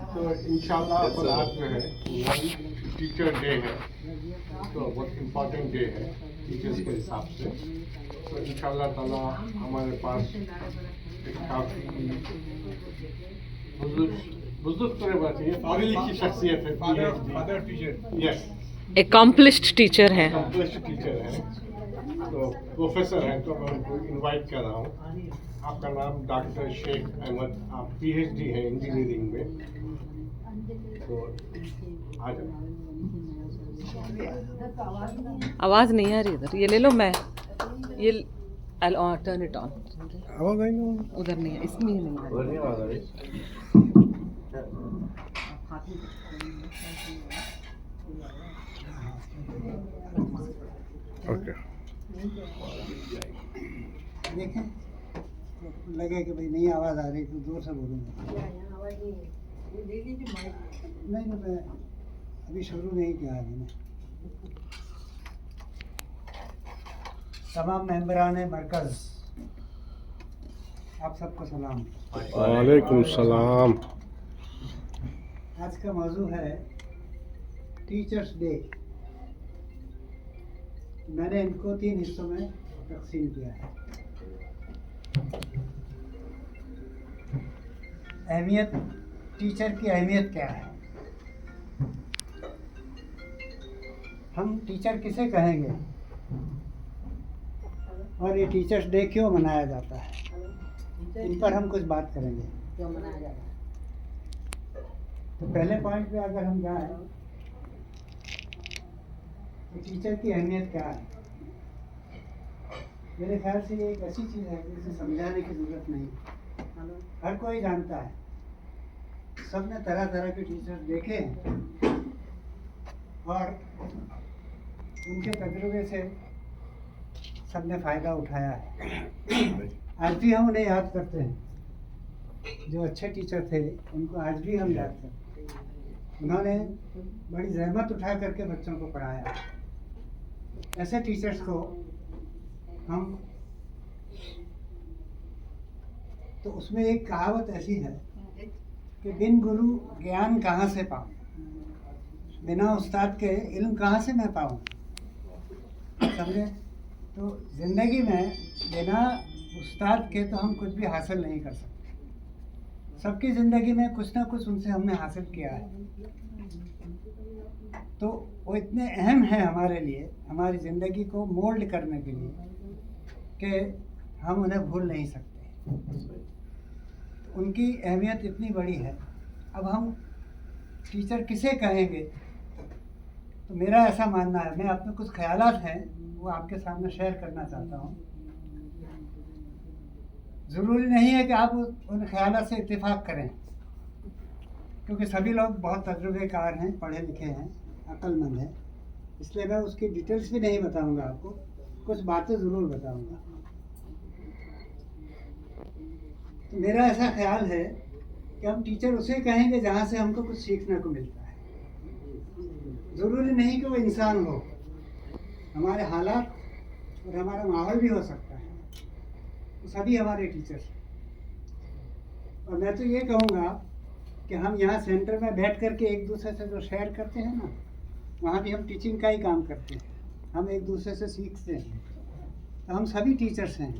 तो इंशाल्लाह अपन आज जो है टीचर डे है, तो बहुत इम्पोर्टेंट डे है टीचर्स के हिसाब से। तो इंशाल्लाह ताला हमारे पास एक काफ़ी बुजुर्ग तो बात है, काबिल की शख्सियत है, father teacher, yes, accomplished teacher है। अकम्प्लिश्ड टीचर है, तो प्रोफेसर है, तो मैं उनको इनवाइट कर रहा हूँ। आपका नाम डॉक्टर शेख अहमद, आप PhD है इंजीनियरिंग में, तो आ जाओ। आवाज़ नहीं आ रही इधर, ये ले लो। मैं ये टर्न इट ऑन। आवाज़ आई ना? उधर नहीं है, इसमें ही नहीं है। ओके, देखें लगे कि भाई नहीं आवाज़ आ रही तो जोर से बोलूँगा। नहीं मैं अभी शुरू नहीं किया है मैंने। तमाम मेंबरान मरकज़, आप सबको सलाम। वालेकुम सलाम। आज का मौजू है टीचर्स डे। मैंने इनको 3 हिस्सों में तकसीम किया है। अहमियत, टीचर की अहमियत क्या है, हम टीचर किसे कहेंगे और ये टीचर्स डे क्यों मनाया जाता है, इन पर हम कुछ बात करेंगे। क्यों मनाया जाता है? तो पहले पॉइंट पे अगर हम जाएं तो टीचर की अहमियत क्या है, मेरे ख्याल से ये एक ऐसी चीज़ है जिसे समझाने की ज़रूरत नहीं, हर कोई जानता है। सब ने तरह तरह के टीचर्स देखे हैं और उनके तजुर्बे से सब ने फ़ायदा उठाया है। आज भी हम उन्हें याद करते हैं, जो अच्छे टीचर थे उनको आज भी हम याद करते हैं। उन्होंने बड़ी जहमत उठा करके बच्चों को पढ़ाया। ऐसे टीचर्स को हम, तो उसमें एक कहावत ऐसी है कि बिन गुरु ज्ञान कहाँ से पाऊँ, बिना उस्ताद के इल्म कहाँ से मैं पाऊँ। समझे? तो ज़िंदगी में बिना उस्ताद के तो हम कुछ भी हासिल नहीं कर सकते। सबकी ज़िंदगी में कुछ ना कुछ उनसे हमने हासिल किया है, तो वो इतने अहम हैं हमारे लिए, हमारी ज़िंदगी को मोल्ड करने के लिए, कि हम उन्हें भूल नहीं सकते। उनकी अहमियत इतनी बड़ी है। अब हम टीचर किसे कहेंगे, तो मेरा ऐसा मानना है, मैं अपने कुछ ख्यालात हैं वो आपके सामने शेयर करना चाहता हूँ। ज़रूरी नहीं है कि आप उन ख्यालात से इत्तेफाक करें, क्योंकि सभी लोग बहुत तजुर्बेकार हैं, पढ़े लिखे हैं, अक्लमंद हैं, इसलिए मैं उसकी डिटेल्स भी नहीं बताऊंगा आपको, कुछ बातें ज़रूर बताऊंगा। तो मेरा ऐसा ख्याल है कि हम टीचर उसे कहेंगे जहाँ से हमको कुछ सीखने को मिलता है। ज़रूरी नहीं कि वो इंसान हो, हमारे हालात और हमारा माहौल भी हो सकता है, तो सभी हमारे टीचर्स। और मैं तो ये कहूँगा कि हम यहाँ सेंटर में बैठ करके एक दूसरे से जो शेयर करते हैं ना, वहाँ भी हम टीचिंग का ही काम करते हैं, हम एक दूसरे से सीखते हैं। तो हम सभी टीचर्स हैं।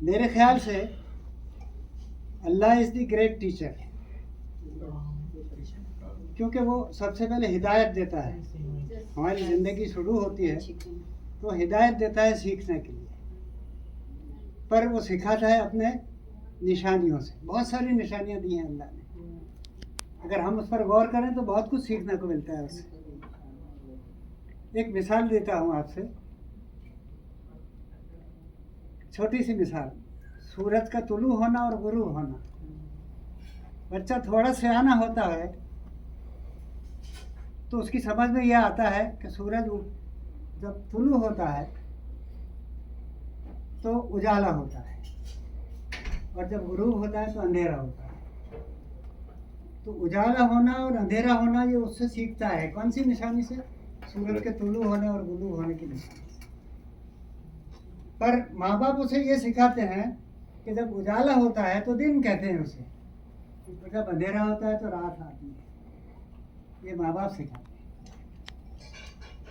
मेरे ख्याल से अल्लाह इज़ द ग्रेट टीचर, क्योंकि वो सबसे पहले हिदायत देता है। हमारी ज़िंदगी शुरू होती है तो हिदायत देता है सीखने के लिए, पर वो सिखाता है अपने निशानियों से। बहुत सारी निशानियाँ दी हैं अल्लाह ने, अगर हम उस पर गौर करें तो बहुत कुछ सीखने को मिलता है उससे। एक मिसाल देता हूँ आपसे, छोटी सी मिसाल, सूरज का तुलू होना और गुरूब होना। बच्चा थोड़ा सियाना होता है तो उसकी समझ में यह आता है कि सूरज जब तुलू होता है तो उजाला होता है, और जब गुरूब होता है तो अंधेरा होता है। तो उजाला होना और अंधेरा होना ये उससे सीखता है। कौन सी निशानी से? सूरज के तुलू होने और गुरूब होने की निशानी से। पर माँ बाप उसे ये सिखाते हैं कि कि जब उजाला होता है तो दिन कहते हैं उसे, और जब अंधेरा होता है तो रात आती है। ये माँ बाप सिखाते हैं।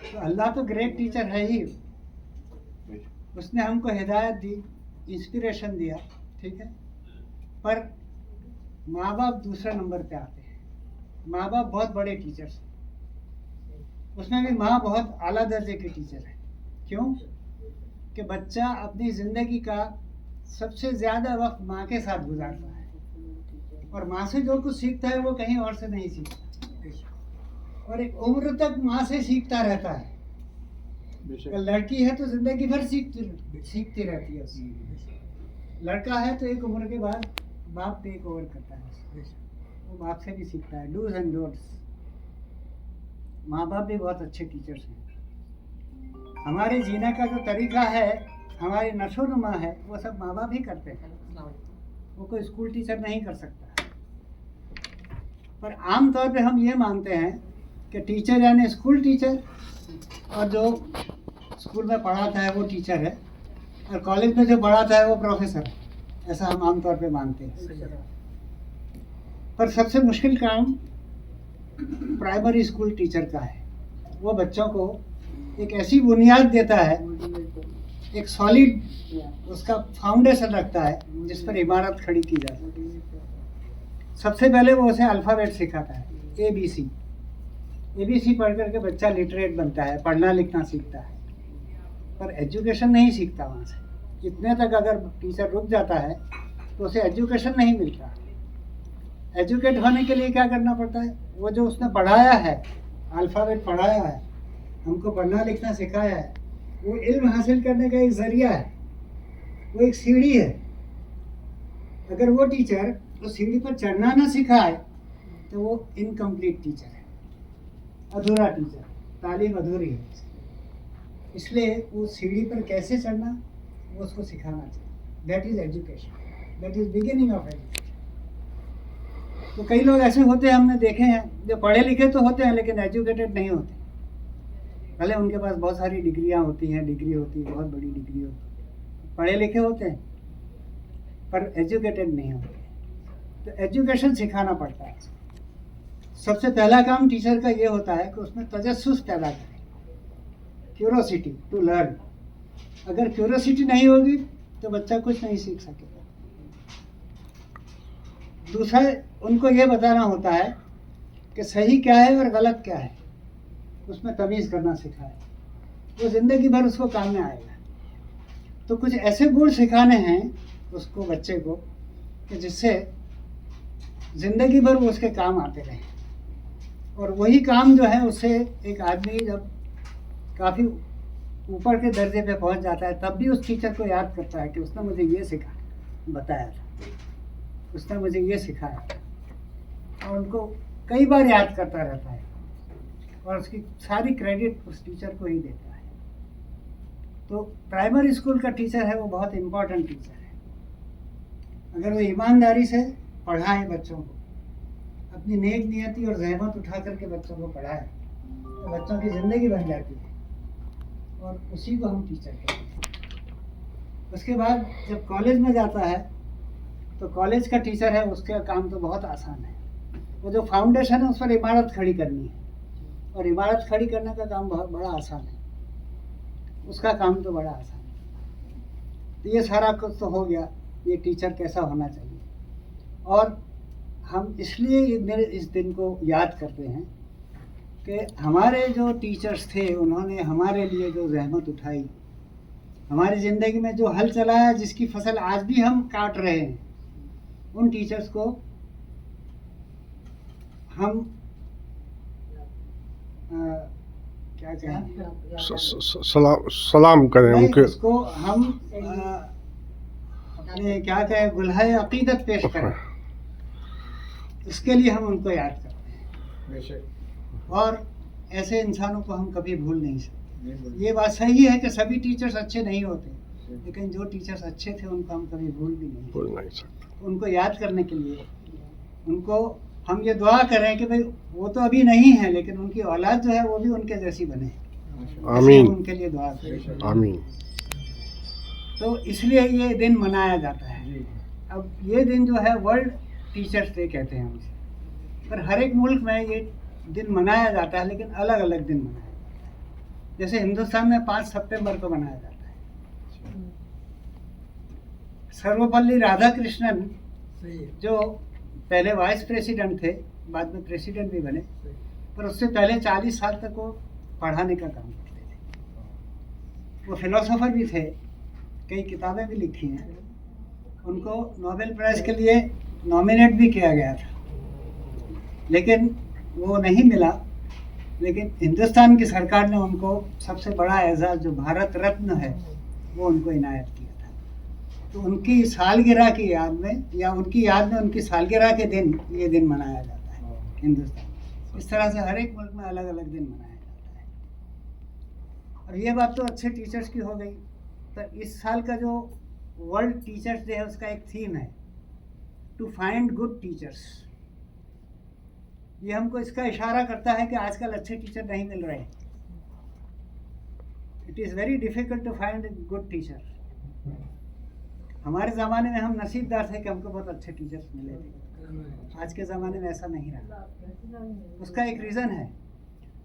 तो अल्लाह तो ग्रेट टीचर है ही, उसने हमको हिदायत दी, इंस्पिरेशन दिया, ठीक है, पर माँ बाप दूसरे नंबर पे आते हैं। माँ बाप बहुत बड़े टीचर्स हैं, उसमें भी माँ बहुत आला दर्जे की टीचर है। क्यों? कि बच्चा अपनी ज़िंदगी का सबसे ज़्यादा वक्त माँ के साथ गुजारता है, और माँ से जो कुछ सीखता है वो कहीं और से नहीं सीखता, और एक उम्र तक माँ से सीखता रहता है। लड़की है तो जिंदगी भर सीखती रहती है उससे। लड़का है तो एक उम्र के बाद बाप टेक ओवर करता है, वो बाप से भी सीखता है, डूज एंड डोंट्स। माँ बाप भी बहुत अच्छे टीचर्स हैं। हमारे जीने का जो तरीका है, हमारी नशोनुमा है, वो सब माँ बाप ही करते हैं, वो कोई स्कूल टीचर नहीं कर सकता। पर आम तौर पे हम ये मानते हैं कि टीचर यानी स्कूल टीचर, और जो स्कूल में पढ़ाता है वो टीचर है, और कॉलेज में जो पढ़ाता है वो प्रोफेसर है। ऐसा हम आमतौर पे मानते हैं। पर सबसे मुश्किल काम प्राइमरी स्कूल टीचर का है। वो बच्चों को एक ऐसी बुनियाद देता है, एक सॉलिड उसका फाउंडेशन रखता है जिस पर इमारत खड़ी की जा सकती है। सबसे पहले वो उसे अल्फ़ाबेट सिखाता है, ABC। ABC पढ़ करके बच्चा लिटरेट बनता है, पढ़ना लिखना सीखता है, पर एजुकेशन नहीं सीखता वहाँ से। इतने तक अगर टीचर रुक जाता है तो उसे एजुकेशन नहीं मिलता। एजुकेट होने के लिए क्या करना पड़ता है? वो जो उसने पढ़ाया है, अल्फ़ाबेट पढ़ाया है, हमको पढ़ना लिखना सिखाया है, वो इल्म हासिल करने का एक ज़रिया है, वो एक सीढ़ी है। अगर वो टीचर उस सीढ़ी पर चढ़ना ना सिखाए तो वो इनकम्प्लीट टीचर है, अधूरा टीचर, तालीम अधूरी है। इसलिए वो सीढ़ी पर कैसे चढ़ना वो उसको सिखाना चाहिए। That is education, that is beginning of education. तो कई लोग ऐसे होते हैं, हमने देखे हैं, जो पढ़े लिखे तो होते हैं लेकिन एजुकेटेड नहीं होते। भले उनके पास बहुत सारी डिग्रियां होती हैं, डिग्री होती है, बहुत बड़ी डिग्री होती है, पढ़े लिखे होते हैं पर एजुकेटेड नहीं होते। तो एजुकेशन सिखाना पड़ता है। सबसे पहला काम टीचर का ये होता है कि उसमें तजस्सुस पैदा करें, क्यूरोसिटी टू लर्न। अगर क्यूरोसिटी नहीं होगी तो बच्चा कुछ नहीं सीख सकेगा। दूसरा, उनको ये बताना होता है कि सही क्या है और गलत क्या है, उसमें तमीज़ करना सिखाए, वो ज़िंदगी भर उसको काम में आएगा। तो कुछ ऐसे गुण सिखाने हैं उसको, बच्चे को, कि जिससे ज़िंदगी भर वो उसके काम आते रहें। और वही काम जो है उससे एक आदमी जब काफ़ी ऊपर के दर्जे पे पहुंच जाता है तब भी उस टीचर को याद करता है कि उसने मुझे ये बताया था, उसने मुझे ये सिखाया, और उनको कई बार याद करता रहता है और उसकी सारी क्रेडिट उस टीचर को ही देता है। तो प्राइमरी स्कूल का टीचर है वो बहुत इम्पोर्टेंट टीचर है। अगर वो ईमानदारी से पढ़ाए बच्चों को, अपनी नेक नियति और जहमत उठा करके बच्चों को पढ़ाए, तो बच्चों की ज़िंदगी बन जाती है, और उसी को हम टीचर कहते हैं। उसके बाद जब कॉलेज में जाता है तो कॉलेज का टीचर है, उसका काम तो बहुत आसान है। वो जो फाउंडेशन है उस पर इमारत खड़ी करनी है, और इमारत खड़ी करने का काम बहुत बड़ा आसान है, उसका काम तो बड़ा आसान है। तो ये सारा कुछ तो हो गया, ये टीचर कैसा होना चाहिए। और हम इसलिए इस दिन को याद करते हैं कि हमारे जो टीचर्स थे उन्होंने हमारे लिए जो जहमत उठाई, हमारी ज़िंदगी में जो हल चलाया, जिसकी फसल आज भी हम काट रहे हैं, उन टीचर्स को हम क्या कहें, सलाम करें उनके, उसको हम अपने क्या कहें, गुलहाए अकीदत पेश करें। इसके लिए हम उनको याद करते हैं, और ऐसे इंसानों को हम कभी भूल नहीं सकते। ये बात सही है कि सभी टीचर्स अच्छे नहीं होते, लेकिन जो टीचर्स अच्छे थे उनको हम कभी भूल नहीं सकते। उनको याद करने के लिए उनको हम ये दुआ करें कि भाई वो तो अभी नहीं है, लेकिन उनकी औलाद जो है वो भी उनके जैसी बने। आमीन। उनके लिए दुआ करें। आमीन। तो इसलिए ये दिन मनाया जाता है। अब ये दिन जो है वर्ल्ड टीचर्स डे कहते हैं हम इसे, पर हर एक मुल्क में ये दिन मनाया जाता है, लेकिन अलग अलग दिन मनाया जाता है। जैसे हिंदुस्तान में 5 सितंबर को मनाया जाता है। सर्वपल्ली राधाकृष्णन जो पहले वाइस प्रेसिडेंट थे, बाद में प्रेसिडेंट भी बने, पर उससे पहले 40 साल तक वो पढ़ाने का काम करते थे। वो फिलोसोफर भी थे, कई किताबें भी लिखी हैं। उनको नोबेल प्राइज़ के लिए नॉमिनेट भी किया गया था, लेकिन वो नहीं मिला। लेकिन हिंदुस्तान की सरकार ने उनको सबसे बड़ा एजाज़ जो भारत रत्न है वो उनको इनायत किया था। तो उनकी सालगिरह की याद में, या उनकी याद में उनकी सालगिरह के दिन ये दिन मनाया जाता है हिंदुस्तान। इस तरह से हर एक मुल्क में अलग अलग दिन मनाया जाता है। और ये बात तो अच्छे टीचर्स की हो गई। तो इस साल का जो वर्ल्ड टीचर्स डे है उसका एक थीम है, टू फाइंड गुड टीचर्स। ये हमको इसका इशारा करता है कि आजकल अच्छे टीचर नहीं मिल रहे। It is very difficult to find good teacher. हमारे ज़माने में हम नसीबदार थे कि हमको बहुत अच्छे टीचर्स मिले थे। आज के ज़माने में ऐसा नहीं रहा। उसका एक रीज़न है,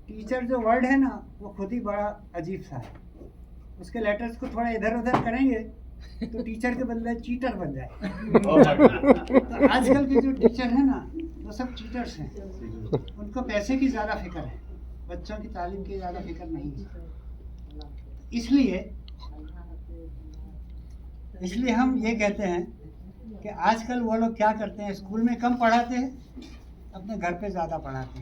टीचर जो वर्ड है ना वो खुद ही बड़ा अजीब सा है। उसके लेटर्स को थोड़ा इधर उधर करेंगे तो टीचर के बदले चीटर बन जाए। तो आजकल के जो टीचर है ना वो सब चीटर्स हैं। उनको पैसे की ज़्यादा फिक्र है, बच्चों की तालीम की ज़्यादा फिक्र नहीं है। इसलिए हम ये कहते हैं कि आजकल वो लोग क्या करते हैं, स्कूल में कम पढ़ाते हैं, अपने घर पे ज़्यादा पढ़ाते हैं।